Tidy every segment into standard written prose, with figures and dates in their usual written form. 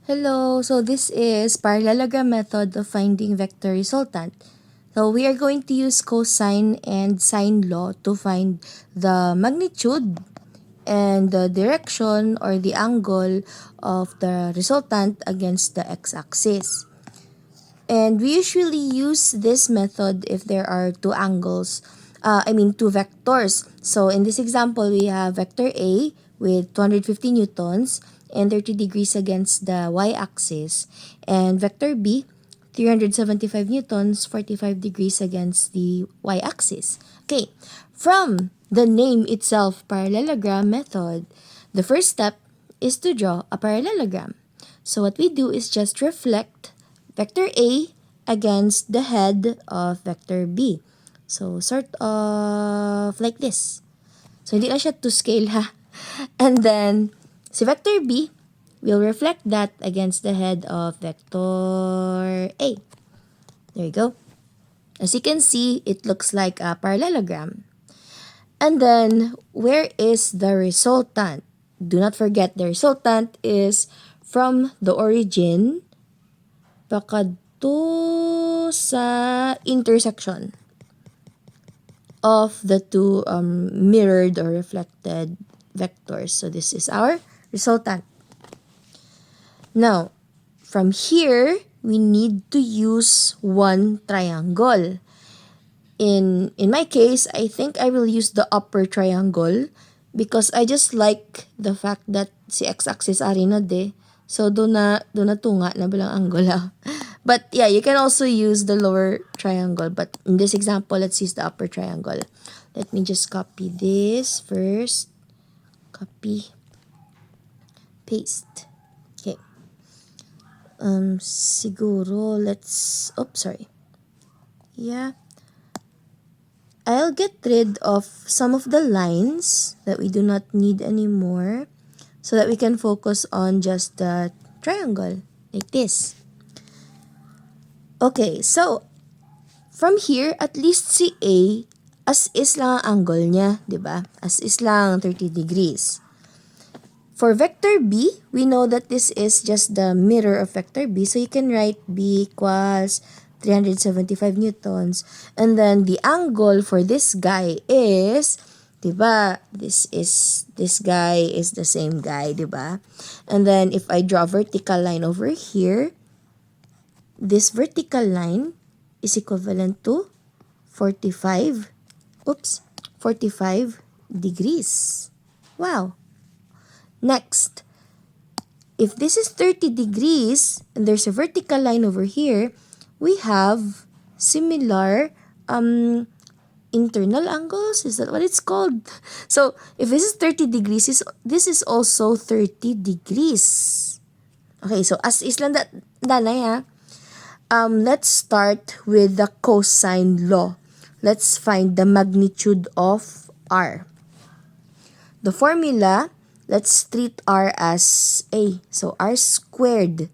Hello, so this is parallelogram method of finding vector resultant. So we are going to use cosine and sine law to find the magnitude and the direction or the angle of the resultant against the x-axis. And we usually use this method if there are two vectors. So in this example, we have vector A with 250 newtons and 30 degrees against the y-axis, and vector B, 375 newtons, 45 degrees against the y-axis. Okay, from the name itself, parallelogram method, the first step is to draw a parallelogram. So what we do is just reflect vector A against the head of vector B. So, sort of like this. So, hindi na siya to scale ha. And then, si vector B will reflect that against the head of vector A. There you go. As you can see, it looks like a parallelogram. And then, where is the resultant? Do not forget the resultant is from the origin pakadto sa intersection of the two mirrored or reflected vectors. So this is our resultant. Now, from here, we need to use one triangle. In my case, I think I will use the upper triangle because I just like the fact that si x-axis ari na de. So, do na tunga na bilang angle. But yeah, you can also use the lower triangle. But in this example, let's use the upper triangle. Let me just copy this first. Copy. Paste. Okay. Siguro, sorry. Yeah. I'll get rid of some of the lines that we do not need anymore so that we can focus on just the triangle, like this. Okay, so from here, at least si A, as is lang ang angle niya, di ba? As is lang 30 degrees. For vector B, we know that this is just the mirror of vector B, so you can write B equals 375 newtons. And then the angle for this guy is, diba, this guy is the same guy, diba? And then if I draw a vertical line over here, this vertical line is equivalent to 45 degrees. Wow. Next, if this is 30 degrees and there's a vertical line over here, we have similar internal angles. Is that what it's called? So, if this is 30 degrees, this is also 30 degrees. Okay, so as is lang danay ha. Let's start with the cosine law. Let's find the magnitude of R. The formula, let's treat R as A. So, R squared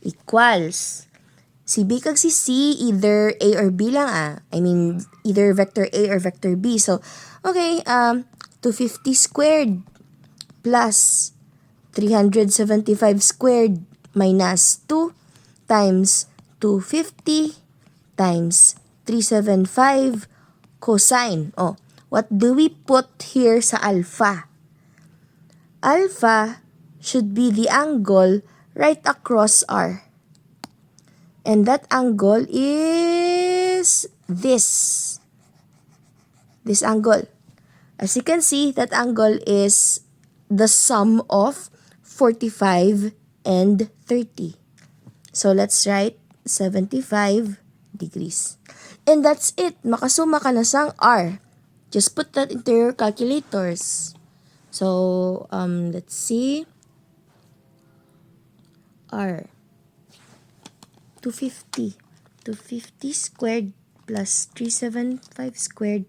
equals si B kag si C, either A or B lang I mean, either vector A or vector B. So, okay, 250 squared plus 375 squared minus 2 times 250 times 375 cosine. Oh, what do we put here sa alpha? Alpha should be the angle right across R. And that angle is this. This angle. As you can see, that angle is the sum of 45 and 30. So let's write 75 degrees. And that's it. Makasuma ka na sang R. Just put that into your calculators. So, let's see. R. 250. 250 squared plus 375 squared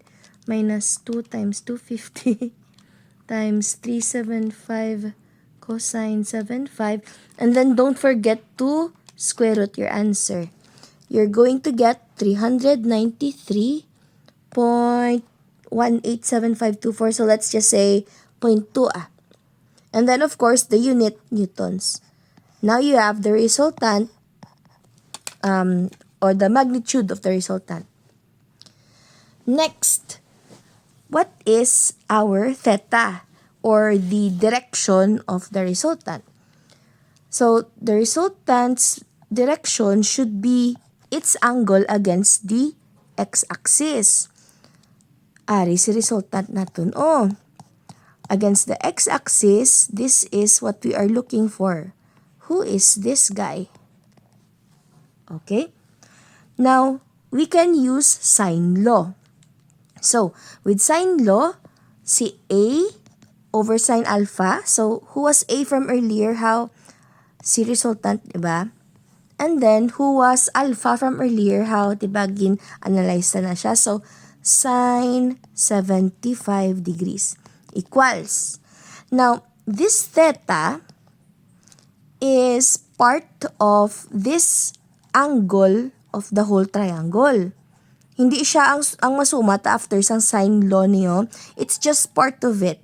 minus 2 times 250 times 375 cosine 75. And then don't forget to square root your answer. You're going to get 393.187524. So let's just say 0.2 And then of course the unit, newtons. Now you have the resultant, or the magnitude of the resultant. Next, what is our theta, or the direction of the resultant? So, the resultant's direction should be its angle against the x-axis. Ari si resultant natin. Against the x-axis, this is what we are looking for. Who is this guy? Okay? Now, we can use sine law. So, with sine law, si A over sine alpha. So, who was A from earlier? How? Si resultant, diba? And then, who was alpha from earlier? How? Diba, gin-analyze na siya. So, sine 75 degrees equals. Now, this theta is part of this angle of the whole triangle. Hindi siya ang masumat after sang sine law niyo. It's just part of it.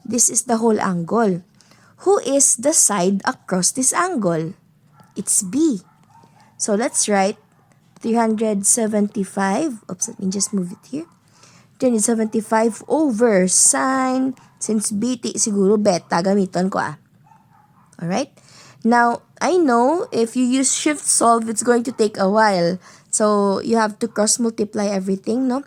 This is the whole angle. Who is the side across this angle? It's B. So let's write 375. Oops, let me just move it here. 375 over sine. Since B, siguro beta gamiton ko Alright? Now, I know if you use shift solve, it's going to take a while. So, you have to cross multiply everything, no?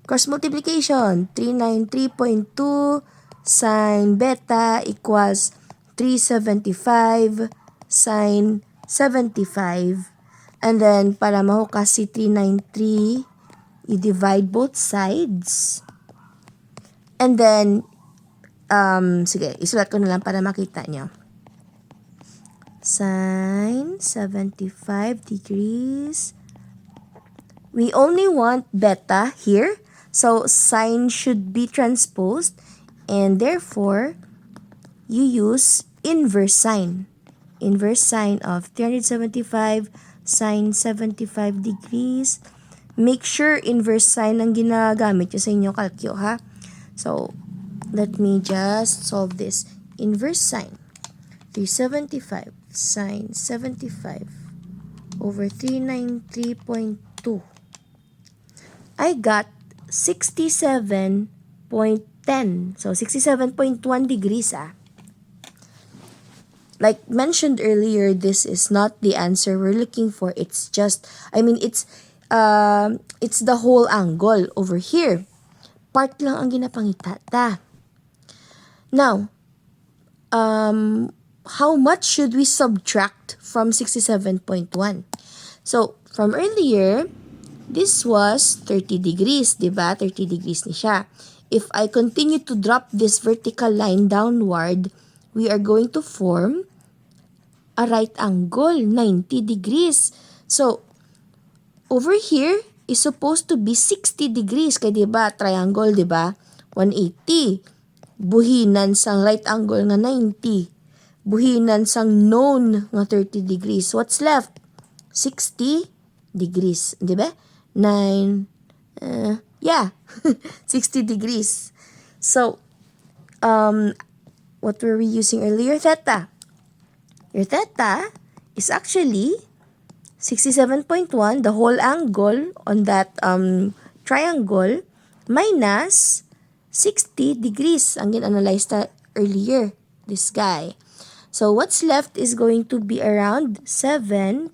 Cross multiplication, 393.2 sine beta equals 375 sine 75. And then, para mahukas si 393, you divide both sides. And then, sige, isulat ko na lang para makita nyo. Sine 75 degrees. We only want beta here. So, sine should be transposed. And therefore, you use inverse sine. Inverse sine of 375 sine 75 degrees. Make sure inverse sine ang ginagamit nyo sa inyong calcio, ha? So, let me just solve this. Inverse sine. 375 sine 75 over 393.2. I got 67.10. So, 67.1 degrees, Like mentioned earlier, this is not the answer we're looking for. It's just, it's the whole angle over here. Part lang ang ginapangita. Now, how much should we subtract from 67.1? So, from earlier, this was 30 degrees, diba? 30 degrees ni siya. If I continue to drop this vertical line downward, we are going to form a right angle, 90 degrees. So, over here is supposed to be 60 degrees. Kaya diba, triangle, diba? 180. Buhinan sang right angle nga 90. Buhinan sang known nga 30 degrees. What's left? 60 degrees. Diba? 9, 60 degrees. So, what were we using earlier? Theta. Your theta is actually 67.1, the whole angle on that triangle, minus 60 degrees. Ang gin-analyze ta earlier, this guy. So, what's left is going to be around 7.1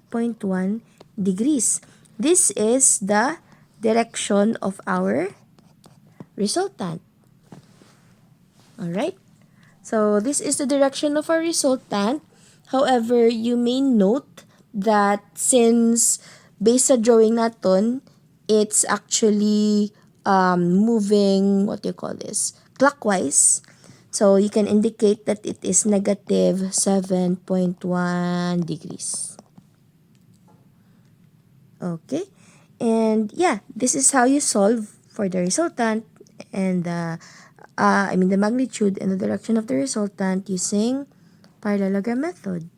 degrees. This is the direction of our resultant. Alright? So, this is the direction of our resultant. However, you may note that since based sa drawing natin, it's actually moving, clockwise. So, you can indicate that it is negative 7.1 degrees. Okay? And this is how you solve for the resultant and the magnitude and the direction of the resultant using parallelogram method.